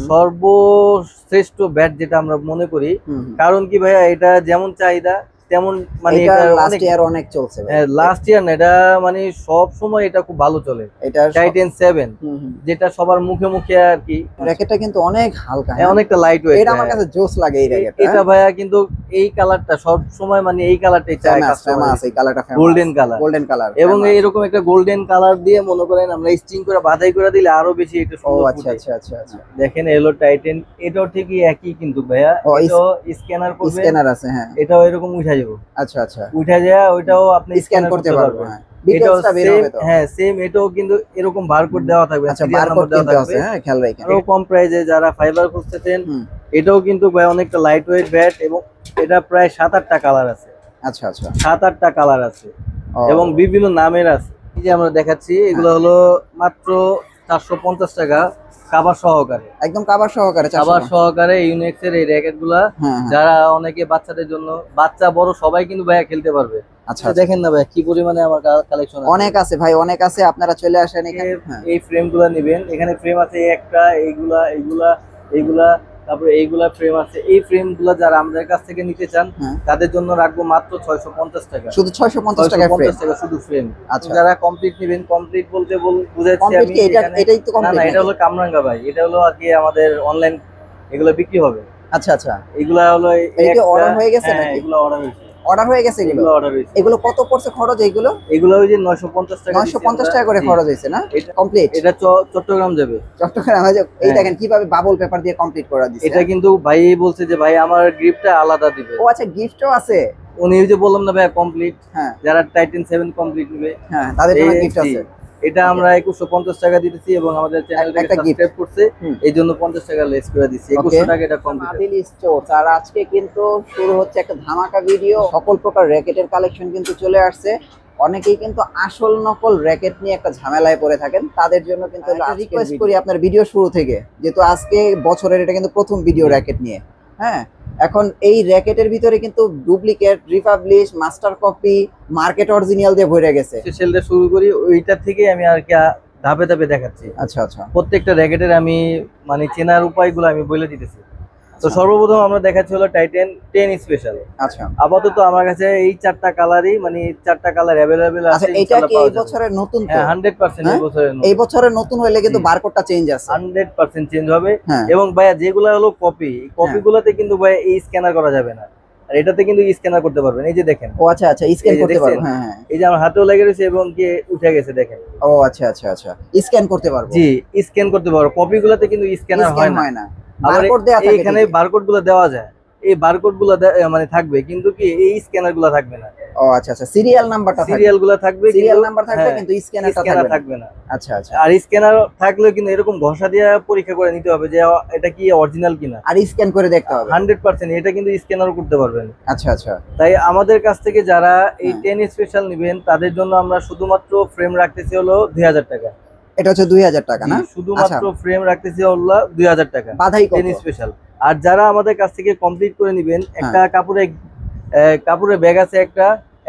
সর্বশ্রেষ্ঠ ব্যাট যেটা আমরা মনে করি। কারণ কি ভাইয়া, এটা যেমন চাহিদা তেমন মানে এটা লাস্ট ইয়ার অনেক চলছে ভাই। লাস্ট ইয়ার না, এটা মানে সব সময় এটা খুব ভালো চলে। এটা টাইটেন 7 যেটা সবার মুখে মুখে আর কি। র‍্যাকেটটা কিন্তু অনেক হালকা, অনেকটা লাইট ওয়েট। এটা আমার কাছে জোস লাগে এই র‍্যাকেটটা। এটা ভাইয়া কিন্তু এই কালারটা সব সময় মানে এই কালারটাই চাই কাস্টমার, এই কালারটা ফেমাস, গোল্ডেন কালার এবং এরকম একটা গোল্ডেন কালার দিয়ে মনে করেন আমরা স্টিং করে বাধাই করে দিলে আরো বেশি এটা সুন্দর। আচ্ছা আচ্ছা আচ্ছা আচ্ছা, দেখেন এলো টাইটেন, এটাও ঠিকই একই কিন্তু ভাইয়া, এটাও স্ক্যানার করবে, স্ক্যানার আছে। হ্যাঁ, এটাও এরকম উঠা যাবে। আচ্ছা আচ্ছা, উঠা যায়, ওইটাও আপনি স্ক্যান করতে পারবেন। ডিটেইলসটা বের হবে তো। হ্যাঁ সেম, এটাও কিন্তু এরকম বারকোড দেওয়া থাকবে। আচ্ছা, বারকোড দেওয়া আছে। হ্যাঁ, খেয়াল রাখেন। আরো কম প্রাইসে যারা ফাইবার খুঁজতেছেন, এটাও কিন্তু ভাই অনেকটা লাইট ওয়েট ব্যাট এবং এটা প্রায় 7-8টা কালার আছে। আচ্ছা আচ্ছা, 7-8টা কালার আছে এবং বিভিন্ন নামের আছে। এই যে আমরা দেখাচ্ছি, এগুলো হলো মাত্র 450 টাকা কভার সহকারে, একদম কভার সহকারে ইউনিক্স এর এই র‍্যাকেটগুলা। যারা অনেকে বাচ্চাদের জন্য, বাচ্চা বড় সবাই কিন্তু ভাইয়া খেলতে পারবে। আচ্ছা, দেখেন না ভাই কি পরিমাণে আমার কালেকশন অনেক আছে ভাই, অনেক আছে। আপনারা চলে আসেন এখানে। এই ফ্রেমগুলো নেবেন, এখানে ফ্রেম আছে একটা, এইগুলা তারপরে এইগুলা ফ্রেম আছে। এই ফ্রেমগুলো যারা আমাদের কাছ থেকে নিতে চান তাদের জন্য রাখবো মাত্র 650 টাকা। শুধু 650 টাকা শুধু ফ্রেম। আচ্ছা, যারা কমপ্লিট নেবেন, কমপ্লিট বলতে বুঝাচ্ছি আমি, এটাই তো কমপ্লিট না, এটা হলো কামরাঙ্গা ভাই, এটা হলো আর কি আমাদের অনলাইন এগুলো বিক্রি হবে। আচ্ছা আচ্ছা, এগুলা হলো এটা অর্ডার হয়ে গেছে নাকি? এগুলো অর্ডার হয়েছে, এগুলো কত পড়ছে খরচ? এগুলো ওই যে 950 টাকা, 950 টাকা করে খরচ হয়েছে না? এটা কমপ্লিট, এটা চট্টগ্রাম যাবে। চট্টগ্রাম এই দেখেন কিভাবে বাবল পেপার দিয়ে কমপ্লিট করা দিয়েছে। এটা কিন্তু ভাই বলছে যে ভাই আমার গিফটটা আলাদা দিবে। ও আচ্ছা, গিফটও আছে। উনি যে বললাম না ভাই কমপ্লিট, যারা টাইটেন 7 কমপ্লিট নেবে তাদের জন্য গিফট আছে। এটা আমরা 2150 টাকা দিতেছি এবং আমাদের চ্যানেলটাকে সাবস্ক্রাইব করছে এই জন্য 50 টাকা লেস করে দিচ্ছি। 2100 টাকা এটা কমপ্লিট। আদিল স্টোর। আর আজকে কিন্তু শুরু হচ্ছে একটা ধামাকা ভিডিও। সকল প্রকার র‍্যাকেটের কালেকশন কিন্তু চলে আসছে। অনেকেই কিন্তু আসল নকল র‍্যাকেট নিয়ে একটা ঝামেলায় পড়ে থাকেন, তাদের জন্য কিন্তু রিকোয়েস্ট করি আপনার ভিডিও শুরু থেকে, যেহেতু আজকে বছরের এটা কিন্তু প্রথম ভিডিও র‍্যাকেট নিয়ে। হ্যাঁ, এখন এই র‍্যাকেটের ভিতরে কিন্তু duplicate, republish, master copy, market original দিয়ে ভরে গেছে। সেলটা শুরু করি ওইটা থেকে আমি আর কি ধাপে ধাপে দেখাচ্ছি। আচ্ছা আচ্ছা, প্রত্যেকটা র‍্যাকেটের আমি মানে চেনার উপায়গুলো আমি বলে দিতেছি। তো সর্বপ্রথম আমরা দেখাচ্ছি হলো টাইটেন 10 স্পেশাল। আচ্ছা, আপাতত আমার কাছে এই 4টা কালারই, মানে 4টা কালার अवेलेबल আছে। আচ্ছা, এটা কি এই বছরের নতুন? তো 100% এই বছরের নতুন হইলে কিন্তু বারকোডটা চেঞ্জ আছে, 100% চেঞ্জ হবে। এবং ভাইয়া যেগুলো হলো কপিগুলোতে কিন্তু ভাই এই স্ক্যানার করা যাবে না, আর এটাতে কিন্তু স্ক্যানার করতে পারবেন। এই যে দেখেন। ও আচ্ছা আচ্ছা, স্ক্যান করতে পারবেন। হ্যাঁ হ্যাঁ, এই যে আমার হাতেও লেগে রয়েছে এবং কি উঠে গেছে দেখেন। ও আচ্ছা আচ্ছা আচ্ছা, স্ক্যান করতে পারবো। জি, স্ক্যান করতে পারবো। কপিগুলোতে কিন্তু স্ক্যানার হয় না। বারকোড দেয়া থাকে, এখানে বারকোডগুলো দেওয়া যায়, এই বারকোডগুলো মানে থাকবে কিন্তু কি এই স্ক্যানারগুলো থাকবে না। ও আচ্ছা আচ্ছা, সিরিয়ালগুলো থাকবে, সিরিয়াল নাম্বার থাকবে কিন্তু স্ক্যানারটা থাকবে না। আচ্ছা আচ্ছা, আর স্ক্যানার থাকলেও কিন্তু এরকম ঘষা দিয়ে পরীক্ষা করে নিতে হবে যে এটা কি অরিজিনাল কিনা, আর স্ক্যান করে দেখতে হবে। 100% এটা কিন্তু স্ক্যানারও করতে পারবেন। আচ্ছা আচ্ছা, তাই আমাদের কাছ থেকে যারা এই 10 স্পেশাল নেবেন তাদের জন্য আমরা শুধুমাত্র ফ্রেম রাখতেছি হলো 2000 টাকা। এটা হচ্ছে 2000 টাকা না? শুধুমাত্র ফ্রেম রাখতেছি হলো 2000 টাকা, বাধাই 10 স্পেশাল। আর যারা আমাদের কাছ থেকে কমপ্লিট করে নেবেন, একটা কাপড়ের ব্যাগ আছে,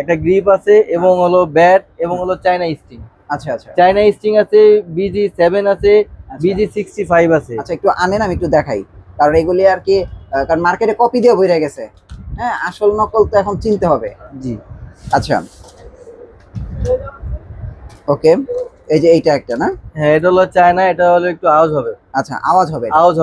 একটা গ্রিপ আছে এবং হলো ব্যাট এবং হলো চায়না স্টিং। আচ্ছা আচ্ছা, চায়না স্টিং আছে, BG7 আছে, BG65 আছে। আচ্ছা, একটু আনেন, আমি একটু দেখাই, কারণ এগুলি আর কি, কারণ মার্কেটে কপি দিয়ে বইরা গেছে। হ্যাঁ, আসল নকল তো এখন চিনতে হবে। জি, আচ্ছা, ওকে। এই যে এইটা একটা না? হ্যাঁ, এটা হলো চায়না, এটা হলো একটু আওয়াজ হবে। আচ্ছা, আওয়াজ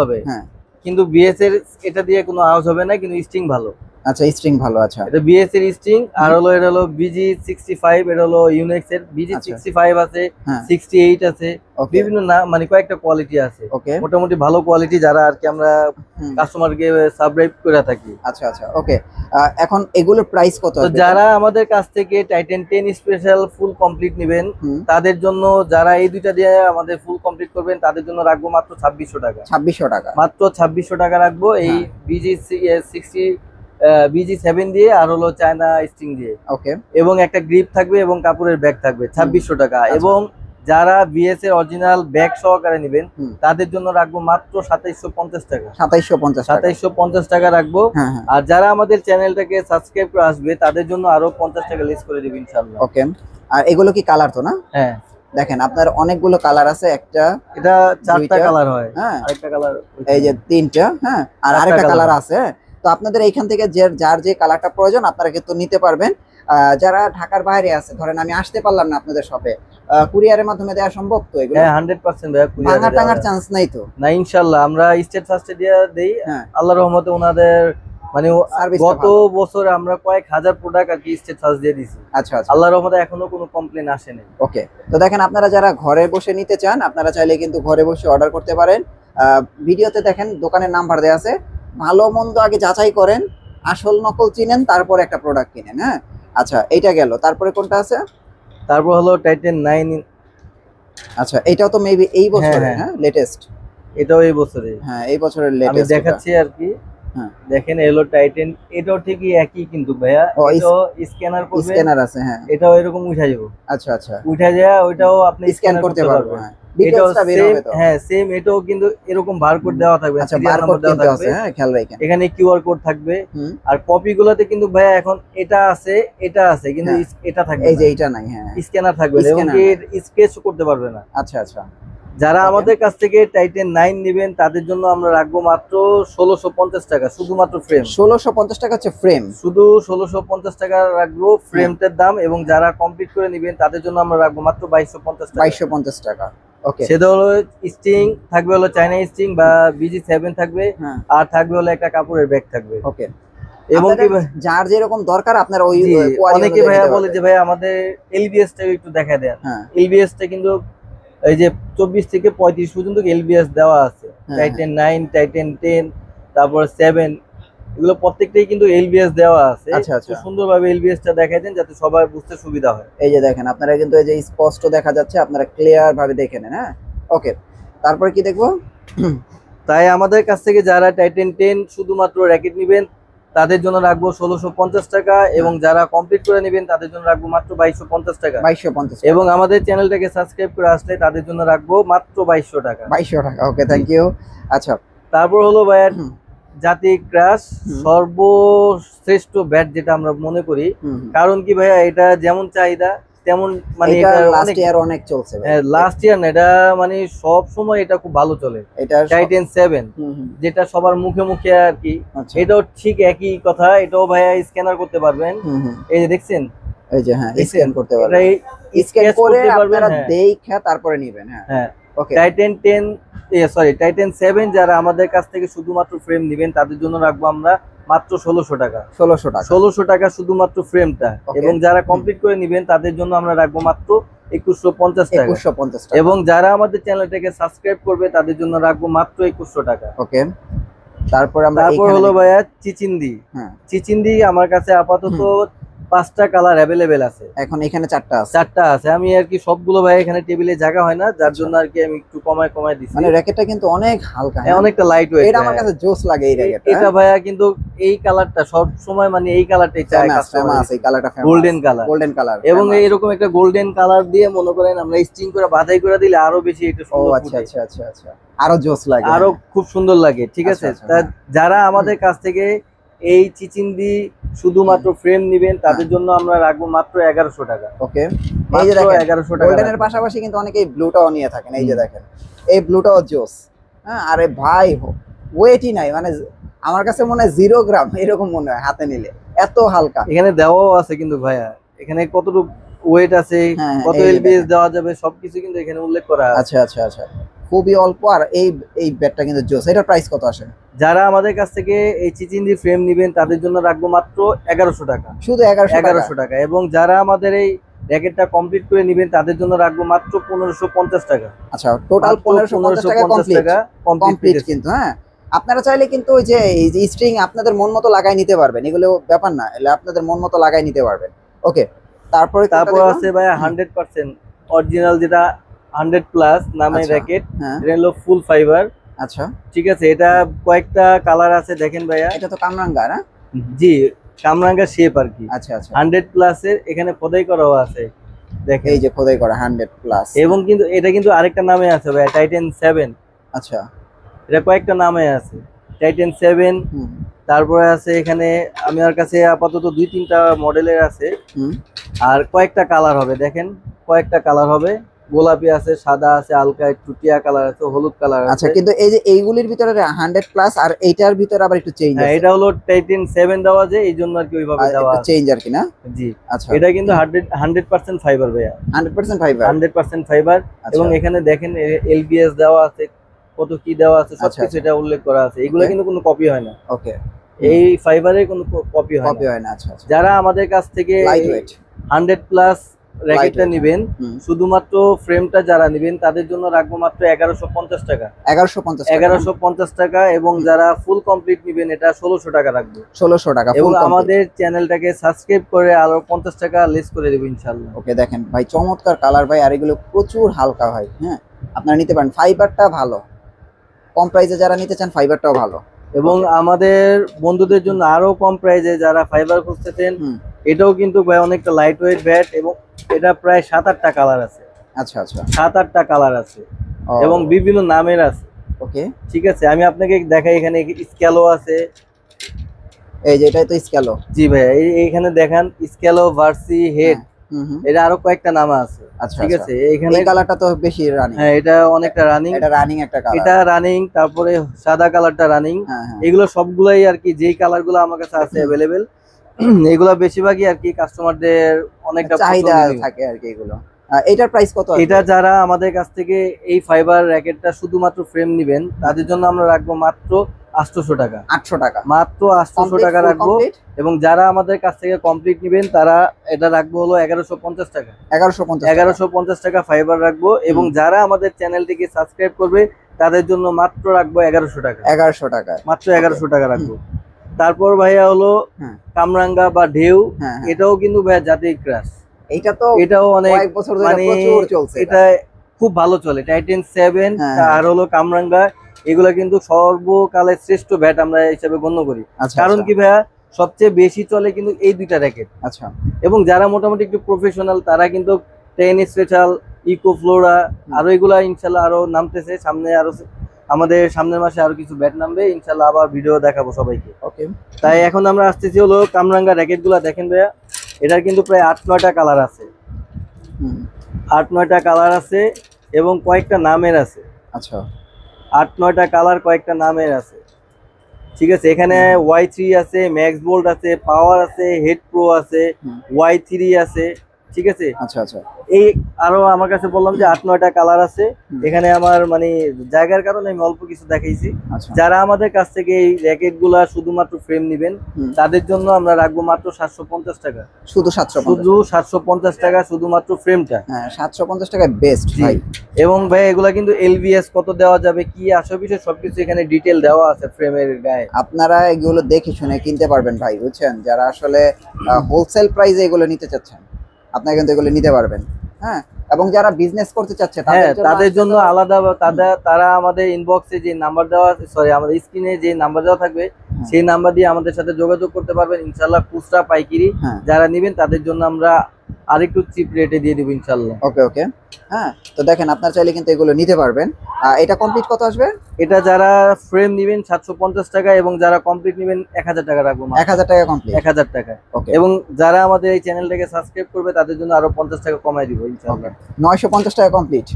হবে। হ্যাঁ, কিন্তু বিএস এর এটা দিয়ে কোনো আওয়াজ হবে না, কিন্তু স্ট্রিং ভালো। আচ্ছা, স্ট্রিং ভালো। আচ্ছা, এটা বিএস এর স্ট্রিং। আর হলো এটা হলো BG65, এটা হলো ইউনিক্স এর। BG65 আছে, 68 আছে, বিভিন্ন না মানে কয়েকটা কোয়ালিটি আছে। মোটামুটি ভালো কোয়ালিটি, যারা আর কি আমরা কাস্টমারকে সাবস্ক্রাইব করে থাকি। আচ্ছা আচ্ছা, ওকে। এখন এগুলোর প্রাইস কত? তো যারা আমাদের কাছ থেকে টাইটেন 10 স্পেশাল ফুল কমপ্লিট নেবেন তাদের জন্য, যারা এই দুইটা দিয়ে আমাদের ফুল কমপ্লিট করবেন তাদের জন্য রাখবো মাত্র 2600 টাকা। 2600 টাকা, মাত্র 2600 টাকা রাখবো। এই BG7 দিয়ে আর হলো চায়না স্ট্রিং দিয়ে। ওকে, এবং একটা গ্রিপ থাকবে এবং কাপড়ের ব্যাগ থাকবে। 2600 টাকা। এবং যারা বিএস এর অরিজিনাল ব্যাগ সহকারে নেবেন তাদের জন্য রাখবো মাত্র 2750 টাকা। 2750 টাকা রাখবো। আর যারা আমাদের চ্যানেলটাকে সাবস্ক্রাইব করে আসবে তাদের জন্য আরো 50 টাকা লেস করে দেব ইনশাআল্লাহ। ওকে। আর এগুলো কি কালার তো না? হ্যাঁ, দেখেন আপনার অনেকগুলো কালার আছে, একটা এটা 4টা দুইটা, কালার হয়, হ্যাঁ আরেকটা কালার এই যে 3টা, হ্যাঁ আর চারটা আরেকটা colour কালার হয়। আছে। তো আপনাদের এইখান থেকে যার যে কালারটা প্রয়োজন আপনারা কিন্তু নিতে পারবেন। যারা ঢাকার বাইরে আছে, ধরেন আমি আসতে পারলাম না আপনাদের শপে, কুরিয়ারের মাধ্যমে দেওয়া সম্ভব তো? এগুলো হ্যাঁ 100% ভাইয়া কুরিয়ারে ভাঙা দেওয়া টাঙার যায়। চান্স নাই তো? না ইনশাআল্লাহ আমরা স্টেট ফার্স্টে দিয়ে দেই, হ্যাঁ আল্লাহর রহমতে ওনাদের মানে সার্ভিসটা গত ভালো। বছর আমরা কয়েক হাজার প্রোডাক্ট আর কি স্টেট ফার্স্ট দিয়ে দিছি, আচ্ছা আচ্ছা, আল্লাহর রহমতে এখনো কোনো কমপ্লেন আসেনি। ওকে। তো দেখেন আপনারা যারা ঘরে বসে নিতে চান আপনারা চাইলে কিন্তু ঘরে বসে অর্ডার করতে পারেন। ভিডিওতে দেখেন দোকানের নাম্বার দেওয়া আছে, ভালো মন্দ আগে যাচাই করেন, আসল নকল চিনেন, তারপর একটা প্রোডাক্ট কিনেন। হ্যাঁ আচ্ছা, এইটা গেল, তারপরে কোনটা আছে? তারপর হলো টাইটেন 9, আচ্ছা এটাও তো মেবি এই বছরের, হ্যাঁ। হ্যাঁ লেটেস্ট। এটাও এই বছরে হ্যাঁ এই বছরের আমি লেটেস্ট দেখাচ্ছি আর কি। হ্যাঁ দেখেন এলো টাইটেন, এটাও ঠিকই একই কিন্তু ভাইয়া, ও, এটাও স্ক্যানার করবে, স্ক্যানার আছে, হ্যাঁ এটাও এরকম উঠা যাবে, আচ্ছা আচ্ছা, উঠা যায় ওইটাও আপনি স্ক্যান স্ক্যান করতে করতে পারবো, পারবেন। হ্যাঁ এটাও ডিটেইলসটা বের সেম, হবে তো? হ্যাঁ সেম, এটাও কিন্তু এরকম বারকোড দেওয়া থাকবে, আচ্ছা সিরিয়াল বারকোড নাম্বার দেওয়া কিন্তু আছে, থাকবে, হ্যাঁ খেয়াল রাখেন। এখানে কিউআর কোড থাকবে। হুম আর কপি গুলাতে কিন্তু ভাইয়া এখন এটা আছে, এটা আছে, কিন্তু হ্যাঁ। এটা থাকবে এই যে না, এইটা নাই, হ্যাঁ স্ক্যানার থাকবে না, এবং Scanner কি স্কেচ করতে পারবে না। আচ্ছা আচ্ছা, যারা Okay. আমাদের কাছ থেকে টাইটেন 9 নেবেন তাদের জন্য আমরা রাখবো মাত্র 1650 টাকা, শুধুমাত্র ফ্রেম। 1650 টাকা হচ্ছে ফ্রেম? শুধু 1650 টাকা রাখবো ফ্রেমটার দাম, এবং যারা কমপ্লিট করে নেবেন তাদের জন্য আমরা রাখবো মাত্র 2250 টাকা। 2250 টাকা, ওকে। সেটা হলো স্টিং থাকবে, হলো চাইনা স্টিং বা BG7 থাকবে, হ্যাঁ আর থাকবে হলো একটা কাপড়ের ব্যাগ থাকবে। ওকে, এবং কি যার যেরকম দরকার আপনারা ওই জি, কোয়ালিটি অনেকে ভাইয়া বলে যে ভাই আমাদের এলবিএস টা একটু দেখা দেন। হ্যাঁ এলবিএস টা কিন্তু এই যে 24 থেকে 35 পর্যন্ত এলবিএস দেওয়া আছে, হ্যাঁ, টাইটেন 9, টাইটেন 10, তারপর 7, এগুলো প্রত্যেকটাই কিন্তু এলবিএস দেওয়া আছে। আচ্ছা আচ্ছা, খুব সুন্দরভাবে এলবিএস টা দেখাই দেন যাতে সবাই বুঝতে সুবিধা হয়। এই যে দেখেন আপনারা কিন্তু এই যে স্পষ্ট দেখা যাচ্ছে, আপনারা ক্লিয়ার ভাবে দেখে নেন। হ্যাঁ ওকে, তারপরে কি দেখবো? তাই আমাদের কাছ থেকে যারা টাইটেন 10 শুধুমাত্র র্যাকেট নেবেন তাদের জন্য রাখবো 1650 টাকা, এবং যারা কমপ্লিট করে নেবেন তাদের জন্য রাখবো মাত্র 2250 টাকা। 2250, এবং আমাদের চ্যানেলটাকে সাবস্ক্রাইব করে আসলে তাদের জন্য রাখবো মাত্র 2200 টাকা। 2200 টাকা, ওকে থ্যাংক ইউ। আচ্ছা তারপর হলো ভাইয়া হুম, জাতি ক্রাশ হুম। সর্বশ্রেষ্ঠ ব্যাট যেটা আমরা মনে করি, হুম, কারণ কি ভাইয়া এটা যেমন চাহিদা তেমন মানে এটা এটা লাস্ট ইয়ার অনেক চলছে ভাই। লাস্ট ইয়ার না, এটা মানে সব সময় এটা খুব ভালো চলে। এটা টাইটেন 7 হুম হুম, যেটা সবার মুখে মুখে আর কি, আচ্ছা এটাও ঠিক একই কথা, এটাও ভাইয়া স্ক্যানার করতে পারবেন। হুম হুম, এই যে দেখছেন, এই যে হ্যাঁ দেখছেন? স্ক্যান করতে পারবেন, এটাই স্ক্যান sketch করে করতে পারবেন, আপনারা হ্যাঁ। দেখে তারপরে নেবেন। হ্যাঁ হ্যাঁ ওকে, টাইটেন 10 টাইটেন 7 যারা আমাদের কাছ থেকে শুধুমাত্র ফ্রেম নেবেন তাদের জন্য রাখবো আমরা মাত্র 1600 টাকা। 1600 টাকা, 1600 টাকা শুধুমাত্র ফ্রেমটা, Okay. এবং যারা কমপ্লিট করে নেবেন তাদের জন্য আমরা রাখবো মাত্র 2150 টাকা। 2150 টাকা, এবং যারা আমাদের চ্যানেলটাকে সাবস্ক্রাইব করবে তাদের জন্য রাখবো মাত্র 2100 টাকা। ওকে। তারপর আমরা তারপর এইখানে হলো দেখি। ভাইয়া চিচিন্দি। হ্যাঁ চিচিন্দি আমার কাছে আপাতত 5টা কালার অ্যাভেলেবেল আছে, এখন এখানে 4টা আছে, 4টা আছে। আমি আর কি সবগুলো ভাই এখানে টেবিলে জায়গা হয় না, যার জন্য আর কি আমি একটু কমায় দিছি। মানে র্যাকেটটা কিন্তু অনেক হালকা, হ্যাঁ অনেকটা লাইট ওয়েট। এটা আমার কাছে জোস লাগে এই র্যাকেটটা। এটা ভাইয়া কিন্তু এই কালারটা সব সময় মানে এই কালারটাই চাই কাস্টমার, এই কালারটা famous, golden colour. Golden colour, এবং এরকম একটা গোল্ডেন কালার দিয়ে মনে করেন আমরা স্টিং করে বাধাই করে দিলে আরো বেশি এটা ও সুন্দর আচ্ছা ফুটে, আচ্ছা আচ্ছা আচ্ছা, আরো জোস লাগে, আরো খুব সুন্দর লাগে। ঠিক আচ্ছা, আছে, আচ্ছা, তা হ্যাঁ। যারা আমাদের কাছ থেকে এই চিচিন্দি শুধুমাত্র ফ্রেম নেবেন তাদের জন্য আমরা রাখবো মাত্র 1100 টাকা। ওকে, এই যে মাত্র দেখেন 1100 টাকা গোল্ডেনের রাখবো। পাশাপাশি কিন্তু অনেকেই ব্লুটাও নিয়ে থাকেন, এই যে দেখেন এই ব্লুটাও জোস। হ্যাঁ আরে ভাই ওয়েটই নাই, মানে আমার কাছে মনে হয় 0 গ্রাম এরকম মনে হয় হাতে নিলে, এত হালকা। এখানে দেওয়াও আছে কিন্তু ভাইয়া, এখানে কতটুকু ওয়েট আছে, হ্যাঁ, কত এই যে এলবিএস দেখেন। দেওয়া যাবে সবকিছু কিন্তু এখানে উল্লেখ করা আছে। আচ্ছা আচ্ছা আচ্ছা, খুবই অল্প। আর এই ব্যাটটা কিন্তু জোস, এটার প্রাইস কত আসে? যারা আমাদের কাছ থেকে এই চিচিন্দি ফ্রেম নেবেন তাদের জন্য রাখবো মাত্র 1100 টাকা। শুধু 1100 টাকা। এবং যারা আমাদের এই র্যাকেটটা কমপ্লিট করে নেবেন তাদের জন্য রাখবো মাত্র 1550 টাকা। আচ্ছা টোটাল 1550 টাকা কমপ্লিট কিন্তু। হ্যাঁ আপনারা চাইলে কিন্তু ওই যে এই যে স্ট্রিং আপনাদের মন মতো লাগাই নিতে পারবেন, এগুলো ব্যাপার না, এগুলো আপনাদের মন মতো লাগাই নিতে পারবেন। ওকে, তারপর আছে ভাই 100% অরিজিনাল যেটা 100 প্লাস নামের আচ্ছা, র্যাকেট, হ্যাঁ এটা হলো ফুল ফাইবার। আচ্ছা, ঠিক আছে, এটা কয়েকটা কালার আছে দেখেন ভাইয়া। এটা তো কামরাঙ্গা না? জি, কামরাঙ্গা শেপ আর কি। আচ্ছা আচ্ছা, 100 প্লাসের এখানে খোদাই করাও আছে দেখেন, এই যে খোদাই করা 100 প্লাস। এবং কিন্তু এটা কিন্তু আরেকটা নামে আছে ভাই, টাইটেন 7। আচ্ছা, এটা কয়েকটা নামে আছে, টাইটেন 7। হুম তারপরে আছে এখানে আমার কাছে আপাতত 2-3টা মডেলের আছে, হুম, আর কয়েকটা কালার হবে দেখেন, কয়েকটা কালার হবে। গোলাপি আছে, সাদা আছে, হালকা একটু টিয়া কালার আছে, হলুদ কালার আছে। আচ্ছা, কিন্তু এই যে এইগুলির ভিতরে 100 প্লাস আর এইটার ভিতরে আবার একটু চেঞ্জ হ্যাঁ, আছে। এটা হলো টাইটেন 7 দেওয়া যায়, এই জন্য আর কি ওইভাবে দেওয়া একটু আছে। চেঞ্জ আর কি না? জি। আচ্ছা, এটা কিন্তু 100% ফাইবার ভাইয়া, 100% ফাইবার। 100% ফাইবার। এবং এখানে দেখেন এলবিএস দেওয়া আছে, কত কি দেওয়া আছে, আচ্ছা, সবকিছু এটা উল্লেখ করা আছে। এগুলো Okay. কিন্তু কোনো কপি হয় না, ওকে, এই ফাইবারের কোনো কপি হয় কপি না। হয় না। আচ্ছা আচ্ছা, যারা আমাদের কাছ থেকে লাইট ওয়েট 100 প্লাস র্যাকেটটা Lightweight, নেবেন, শুধুমাত্র ফ্রেমটা যারা নেবেন তাদের জন্য রাখবো মাত্র 1150 টাকা। 1150 1150 টাকা। এবং যারা ফুল কমপ্লিট নেবেন এটা 1600 টাকা রাখবো। 1600 টাকা এবং ফুল কমপ্লিট। আমাদের চ্যানেলটাকে সাবস্ক্রাইব করে আরো 50 টাকা লেস করে দেবো ইনশাআল্লাহ। ওকে, দেখেন ভাই চমৎকার কালার ভাই, আর এগুলো প্রচুর হালকা ভাই। হ্যাঁ, আপনারা নিতে পারেন, ফাইবারটা ভালো, কম প্রাইসে যারা নিতে চান ফাইবারটাও ভালো। এবং আমাদের বন্ধুদের জন্য আরো কম প্রাইসে যারা ফাইবার খুঁজতেছেন, এটাও কিন্তু ভাই অনেকটা লাইট ওয়েট ব্যাট, এবং এটা প্রায় 7-8টা কালার আছে। আচ্ছা আচ্ছা, 7-8টা কালার আছে এবং বিভিন্ন নামের আছে। ওকে, ঠিক আছে, আমি আপনাকে দেখাই, এখানে স্ক্যালো আছে। এই যে এটাই তো স্ক্যালো। জি ভাই, এইখানে দেখেন স্ক্যালো, ভার্সি, হেড, এটা আরো কয়েকটা নাম আছে। আচ্ছা, ঠিক আছে, এখানে এই কালারটা তো বেশি রানিং। হ্যাঁ, এটা অনেকটা রানিং, এটা রানিং একটা কালার, এটা রানিং। তারপরে সাদা কালারটা রানিং। হ্যাঁ। এগুলো সবগুলাই আর কি, যেই কালারগুলো আমার কাছে আছে अवेलेबल, এগুলো বেশিরভাগই আর কি কাস্টমারদের অনেকটা চাহিদা থাকে আর কি এগুলো। এটার প্রাইস কত? এটা যারা আমাদের কাছ থেকে এই ফাইবার র‍্যাকেটটা শুধুমাত্র ফ্রেম নেবেন তাদের জন্য আমরা রাখবো মাত্র 800 টাকা। 800 টাকা, মাত্র 800 টাকা রাখবো। এবং যারা আমাদের কাছ থেকে কমপ্লিট নেবেন তারা এটা রাখবো হলো 1150 টাকা। 1150 টাকা ফাইবার রাখবো। এবং যারা আমাদের চ্যানেলটিকে সাবস্ক্রাইব করবে তাদের জন্য মাত্র রাখবো 1100 টাকা। 1100 টাকা, মাত্র 1100 টাকা রাখবো। তারপর ভাইয়া হলো কামরাঙ্গা বা ঢেউ, এটাও কিন্তু ভাইয়া জাতীয় ক্রাশ। এটাও অনেক বছর ধরে প্রচুর চলছে, এটা খুব ভালো চলে। টাইটেন 7 আর হলো কামরাঙ্গা, এগুলা কিন্তু সর্বকালের শ্রেষ্ঠ ব্যাট আমরা হিসেবে গণ্য করি। কারণ কি ভাইয়া, সবচেয়ে বেশি চলে কিন্তু এই দুইটা র্যাকেট। আচ্ছা, এবং যারা মোটামুটি একটু প্রফেশনাল তারা কিন্তু 10 স্পেশাল, ইকো ফ্লোরা, আরো এগুলা ইনশাল্লাহ আরো নামতেছে সামনে। আরো আমাদের সামনের মাসে আরো কিছু ব্যাট নামবে ইনশাল্লাহ, আবার ভিডিও দেখাবো সবাইকে। ওকে, তাই এখন আমরা আসতেছি হলো কামরাঙ্গা র্যাকেট গুলা। দেখেন ভাইয়া, এটার কিন্তু প্রায় 8-9টা কালার আছে। 8-9টা কালার আছে এবং কয়েকটা নামের আছে। আচ্ছা, 8-9টা কালার, কয়েকটা নামের আছে। ঠিক আছে, এখানে Y3 আছে, ম্যাক্স বোল্ট আছে, পাওয়ার আছে, হেড প্রো আছে, Y3 আছে। ঠিক আছে, আচ্ছা আচ্ছা, এই আরো আমার কাছে বললাম যে 8-9টা কালার আছে। এখানে আমার মানে জায়গার কারণে আমি অল্প কিছু দেখাইছি। যারা আমাদের কাছ থেকে এই র্যাকেট গুলা শুধুমাত্র ফ্রেম নিবেন তাদের জন্য আমরা রাখবো মাত্র 750 টাকা। শুধু 750 টাকা, শুধুমাত্র ফ্রেমটা। হ্যাঁ, 750 টাকা বেস্ট ভাই। এবং ভাই এগুলা কিন্তু এলবিএস কত দেওয়া যাবে, কি আসল বিষয় সবকিছু এখানে ডিটেল দেওয়া আছে ফ্রেমের গায়ে। আপনারা এগুলো দেখে শুনে কিনতে পারবেন ভাই, বুঝছেন? যারা আসলে হোলসেল প্রাইসে এগুলো নিতে চাচ্ছেন আপনারা কিন্তু এগুলো নিতে পারবেন। হ্যাঁ, এবং যারা বিজনেস করতে চাচ্ছে তাদের জন্য আলাদা, তারা আমাদের ইনবক্সে যে নাম্বার দেওয়া আছে, সরি আমাদের স্ক্রিনে যে নাম্বার দেওয়া থাকবে সেই নাম্বার দিয়ে আমাদের সাথে যোগাযোগ করতে পারবেন ইনশাআল্লাহ। খুচরা পাইকারি যারা নেবেন তাদের জন্য আমরা আরেকটু চিপ রেটে দিয়ে দেব ইনশাআল্লাহ। ওকে ওকে, হ্যাঁ। তো দেখেন, আপনারা চাইলে কিন্তু এগুলো নিতে পারবেন। এটা কমপ্লিট কত আসবে? এটা যারা ফ্রেম নেবেন 750 টাকা, এবং যারা কমপ্লিট নেবেন 1000 টাকা রাখবো। 1000 টাকা কমপ্লিট, 1000 টাকা। এবং যারা আমাদের এই চ্যানেলটাকে সাবস্ক্রাইব করবে তাদের জন্য আরো 50 টাকা কমাই দিব ইনশাআল্লাহ। 950 টাকা কমপ্লিট।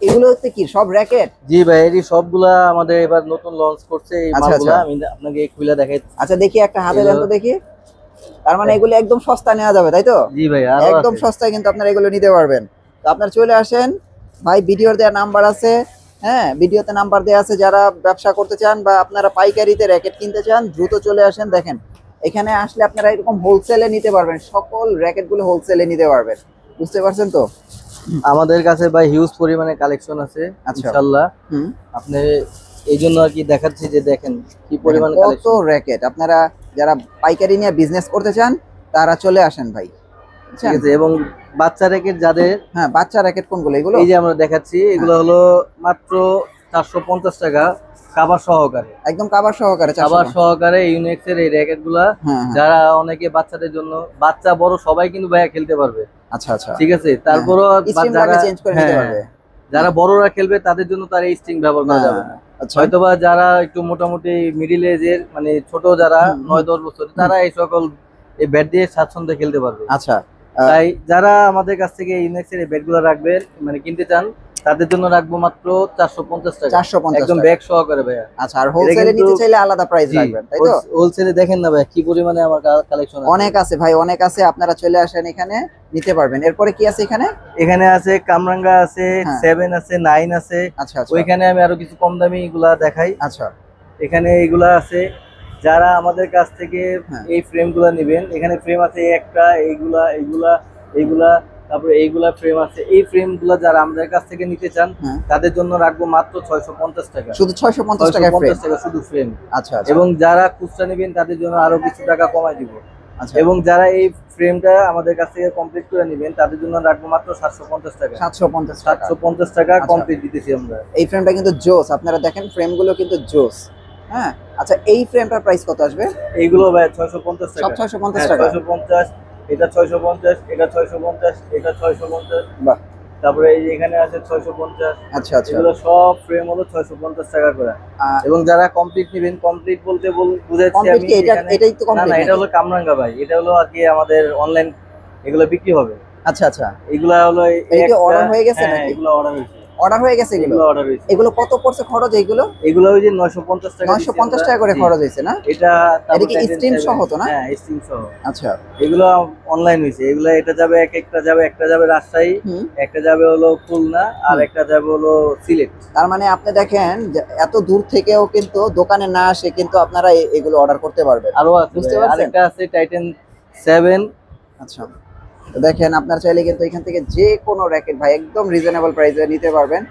এগুলো হচ্ছে কি সব র‍্যাকেট? জি ভাই, এই সবগুলা আমাদের এবার নতুন লঞ্চ করছে এই মালগুলা। আমি আপনাকে খুলে দেখাই। আচ্ছা, দেখি একটা হাতে দেন তো দেখি। তার মানে এগুলো একদম সস্তা নেওয়া যাবে, তাই তো? জি ভাই, একদম সস্তায় কিন্তু আপনারা এগুলো নিতে পারবেন। তো আপনারা চলে আসেন ভাই, ভিডিওর দেওয়া নাম্বার আছে। হ্যাঁ, ভিডিওতে নাম্বার দেওয়া আছে। যারা ব্যবসা করতে চান বা আপনারা পাইকারিতে র‍্যাকেট কিনতে চান দ্রুত চলে আসেন। দেখেন, এখানে আসলে আপনারা এরকম হোলসেলে নিতে পারবেন, সকল র‍্যাকেটগুলো হোলসেলে নিতে পারবেন। বুঝতে পারছেন তো? আমাদের কাছে ভাই হিউজ পরিমাণে কালেকশন আছে ইনশাআল্লাহ। আপনি এই জন্য আর কি দেখাচ্ছি যে দেখেন কি পরিমাণ কত র‍্যাকেট। আপনারা যারা পাইকারি নিয়ে বিজনেস করতে চান তারা চলে আসেন ভাই, ঠিক আছে। এবং বাচ্চা র‍্যাকেট যাদের, হ্যাঁ, বাচ্চা র‍্যাকেট কোনগুলো? এগুলো এই যে আমরা দেখাচ্ছি, এগুলো হলো মাত্র 450 টাকা কভার সহকারে। একদম কভার সহকারে, কভার সহকারে ইউনিক্স এর এই র‍্যাকেটগুলা যারা অনেকে বাচ্চাদের জন্য, বাচ্চা বড় সবাই কিন্তু ভাইয়া খেলতে পারবে। আচ্ছা আচ্ছা, ঠিক আছে। তারপরও যারা চেঞ্জ করে নিতে পারবে, যারা বড়রা খেলবে তাদের জন্য তার এই স্ট্রিং ব্যবহার করা যাবে না। হয়তোবা যারা একটু মোটামুটি মিডিল এজের, মানে ছোট যারা 9-10 বছর, তারা এই সকল এই ব্যাট দিয়ে স্বাচ্ছন্দ্যে খেলতে পারবে। আচ্ছা, তাই যারা আমাদের কাছ থেকে ইউনিক্সের এই ব্যাটগুলো রাখবেন মানে কিনতে চান তাদের জন্য রাখবো মাত্র 450 টাকা 450 একদম টাকা। ব্যাগ সহকারে ভাইয়া। আচ্ছা, আর হোলসেলে নিতে চাইলে আলাদা প্রাইস জি, রাখবেন, তাই তো? হোলসেলে দেখেন না ভাই কি পরিমাণে আমার কালেকশন আছে। অনেক আছে ভাই, অনেক আছে, আপনারা চলে আসেন এখানে নিতে পারবেন। এরপরে কি আছে এখানে? এখানে আছে কামরাঙ্গা আছে, হ্যাঁ। 7 আছে, 9 আছে। আচ্ছা আচ্ছা ওইখানে আমি আরো কিছু কম দামি এগুলা দেখাই। আচ্ছা। এখানে এগুলা আছে, যারা আমাদের কাছ থেকে হ্যাঁ। এই ফ্রেমগুলা নেবেন, এখানে ফ্রেম আছে একটা, এইগুলা এইগুলা এইগুলা, তারপরে এইগুলা ফ্রেম আছে। এই ফ্রেমগুলা যারা আমাদের কাছ থেকে নিতে চান হ্যাঁ। তাদের জন্য রাখবো মাত্র 650 টাকা। শুধু 650 টাকা ফ্রেম? 650 টাকা শুধু ফ্রেম। আচ্ছা আচ্ছা। এবং যারা খুচরা নেবেন তাদের জন্য আরো কিছু টাকা কমাই দিব। আচ্ছা, এবং যারা এই ফ্রেমটা আমাদের কাছ থেকে কমপ্লিট করে নেবেন তাদের জন্য রাখবো মাত্র 750 টাকা। 750 টাকা। 750 টাকা আচ্ছা। কমপ্লিট দিতেছি আমরা। এই ফ্রেমটা কিন্তু জোস, আপনারা দেখেন ফ্রেমগুলো কিন্তু জোস। হ্যাঁ, আচ্ছা, এই ফ্রেমটার প্রাইস কত আসবে? এইগুলো ভাই 650 টাকা। সব 650 হ্যাঁ, টাকা? 650, এটা 650, এটা 650, এটা 650। বাহ। তারপরে এই এখানে আছে 650। আচ্ছা আচ্ছা। এগুলো সব ফ্রেম হলো 650 টাকা করে। এবং যারা কমপ্লিট নেবেন, কমপ্লিট বলতে বুঝাচ্ছি কমপ্লিট আমি কি এটা? এখানে এটাই তো না কমপ্লিট না, এটা নাকি? হলো কামরাঙ্গা ভাই। এটা হলো আর কি আমাদের অনলাইন এগুলো বিক্রি হবে। আচ্ছা আচ্ছা। এগুলা হলো এটা কি অর্ডার হয়ে গেছে হ্যাঁ, নাকি? এগুলো অর্ডার হয়েছে। অর্ডার হয়ে গেছে এগুলো? এগুলো অর্ডার হয়েছে। এগুলো কত পড়ছে খরচ এইগুলো? এগুলো ওই যে 950 টাকা। 950 টাকা করে খরচ হয়েছে না? এটা এটা কি স্টিম সহ তো না? হ্যাঁ, স্টিম সহ। আচ্ছা। এগুলো অনলাইন হয়েছে। এগুলো এটা যাবে একটা যাবে রাজশাহী, হুম। একটা যাবে হলো খুলনা, আর একটা যাবে হলো সিলেট। তার মানে আপনি দেখেন যে এত দূর থেকেও কিন্তু দোকানে না আসে কিন্তু আপনারা এগুলো অর্ডার করতে পারবেন। আরো আছে, বুঝতে পারছেন? আরেকটা আছে টাইটান 7। আচ্ছা, তো দেখেন আপনারা চাইলে কিন্তু এখান থেকে যে কোনো র‍্যাকেট ভাই একদম রিজনেবল প্রাইসে নিতে পারবেন।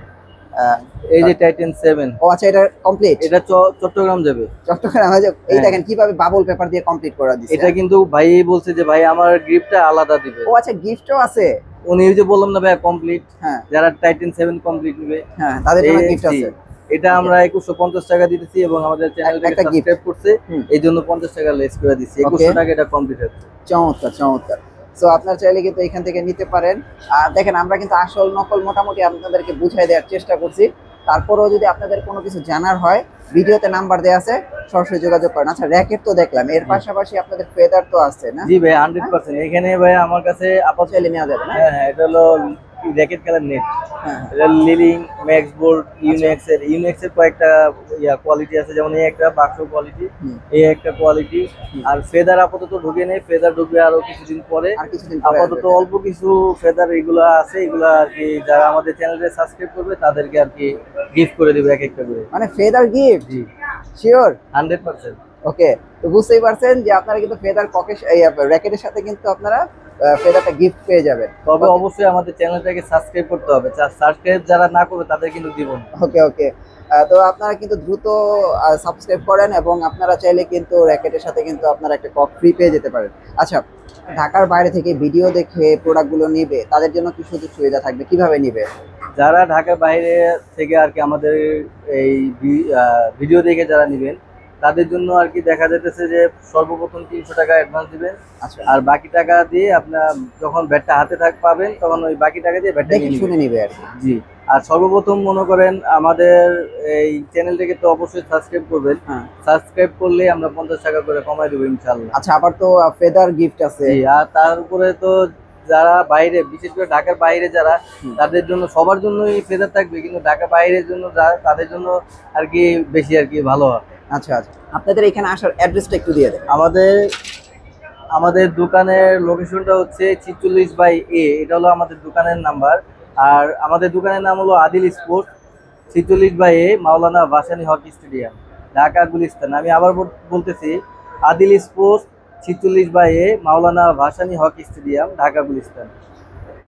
এই যে টাইটান 7। ও আচ্ছা, এটা কমপ্লিট? এটা চট্টগ্রাম যাবে। চট্টগ্রামে এই হ্যাঁ। দেখেন কিভাবে বাবল পেপার দিয়ে কমপ্লিট করা দিছে। এটা কিন্তু ভাই বলছে যে ভাই আমার গ্রিপটা আলাদা দিবে। ও আচ্ছা, গিফটও আছে? উনি ওই যে বললাম না ভাই কমপ্লিট, হ্যাঁ যারা টাইটান 7 কমপ্লিট নেবে হ্যাঁ, তাদের জন্য এই গিফট আছে। এটা আমরা 2150 টাকা দিতেছি এবং আমাদের চ্যানেলটাকে একটা gift। সাবস্ক্রাইব করছে হুম। এই জন্য 50 টাকা লেস করে দিচ্ছি। 2100 টাকা এটা কমপ্লিট হচ্ছে। চমৎকার চমৎকার। সো আপনারা চাইলে কিন্তু এখান থেকে নিতে পারেন। আর দেখেন আমরা কিন্তু আসল নকল মোটামুটি আপনাদেরকে বুঝাই দেওয়ার চেষ্টা করছি। তারপরেও যদি আপনাদের কোনো কিছু জানার হয়, ভিডিওতে নাম্বার দেওয়া আছে, সরাসরি যোগাযোগ করেন। আচ্ছা, র‍্যাকেট তো দেখলাম, এর পাশাপাশি আপনাদের ফেদার তো আছে না? জি ভাই 100%। এখানে ভাই আমার কাছে আপাতত চাইলে নেওয়া যাবে না? হ্যাঁ হ্যাঁ, এটা হলো র্যাকেট খেলার নেট। হ্যাঁ এটা লিলিং, ম্যাক্স বোল্ট, ইউনিক্স এর কয়েকটা কোয়ালিটি আছে, যেমন এই একটা বাক্স কোয়ালিটি, হুম। এই একটা কোয়ালিটি। আর ফেদার আপাতত ঢুকে নেই, ফেদার ঢুকবে আরো কিছুদিন পরে। আর কিছুদিন পরে আপাতত আসবে। অল্প কিছু ফেদার এগুলা আছে, এগুলা আর কি যারা আমাদের চ্যানেলে সাবস্ক্রাইব করবে তাদেরকে আর কি গিফট করে দেবে এক একটা করে। মানে ফেদার গিফট? জি শিওর? 100%। ওকে, তো বুঝতেই পারছেন যে আপনারা কিন্তু ফেদার র‍্যাকেটের সাথে কিন্তু আপনারা ফেদারটা গিফট পেয়ে যাবেন। তবে অবশ্যই আমাদের চ্যানেলটাকে সাবস্ক্রাইব করতে হবে। সাবস্ক্রাইব যারা না করবে তাদের কিন্তু দিব না। ওকে ওকে, তো আপনারা কিন্তু দ্রুত সাবস্ক্রাইব করেন এবং আপনারা চাইলে কিন্তু র‍্যাকেটের সাথে কিন্তু আপনারা একটা কক ফ্রি পেয়ে যেতে পারেন। আচ্ছা, ঢাকার বাইরে থেকে ভিডিও দেখে প্রোডাক্টগুলো নেবে তাদের জন্য কি সুযোগ সুবিধা থাকবে, কিভাবে নেবে? যারা ঢাকার বাইরে থেকে আর কি আমাদের এই ভিডিও দেখে যারা নেবেন তাদের জন্য আর কি দেখা যাইতেছে যে সর্বপ্রথম 300 টাকা অ্যাডভান্স দিবেন। আচ্ছা, আর বাকি টাকা দিয়ে আপনার যখন ব্যাটটা হাতে পাবেন তখন ওই বাকি টাকা দিয়ে ব্যাটটা দেখে নিয়ে শুনে নেবেন। নেবে আর কি। জি। আর সর্বপ্রথম মনে করেন আমাদের এই চ্যানেলটাকে তো অবশ্যই সাবস্ক্রাইব করবেন। হ্যাঁ। সাবস্ক্রাইব করলে আমরা 50 টাকা করে কমাই দেবো ইনশাআল্লাহ। আচ্ছা, আবার তো ফেদার গিফট আছে। জি। আর তার উপরে তো যারা বাইরে, বিশেষ করে ঢাকার বাইরে যারা, তাদের জন্য সবার জন্যই ফেদার থাকবে, কিন্তু ঢাকার বাইরের জন্য তাদের জন্য আর কি বেশি আর কি ভালো হয়। আচ্ছা আচ্ছা, আপনাদের এখানে আসার অ্যাড্রেসটা একটু দিয়ে দেন। আমাদের দোকানের লোকেশনটা হচ্ছে 46/A। এটা হলো আমাদের দোকানের নাম্বার। আর আমাদের দোকানের নাম হলো আদিল স্পোর্টস, 46/A, মাওলানা ভাসানী হকি স্টেডিয়াম, ঢাকা গুলিস্তান। আমি আবার বলতেছি, আদিল স্পোর্টস, 46/A, মাওলানা ভাসানী হকি স্টেডিয়াম, ঢাকা গুলিস্তান।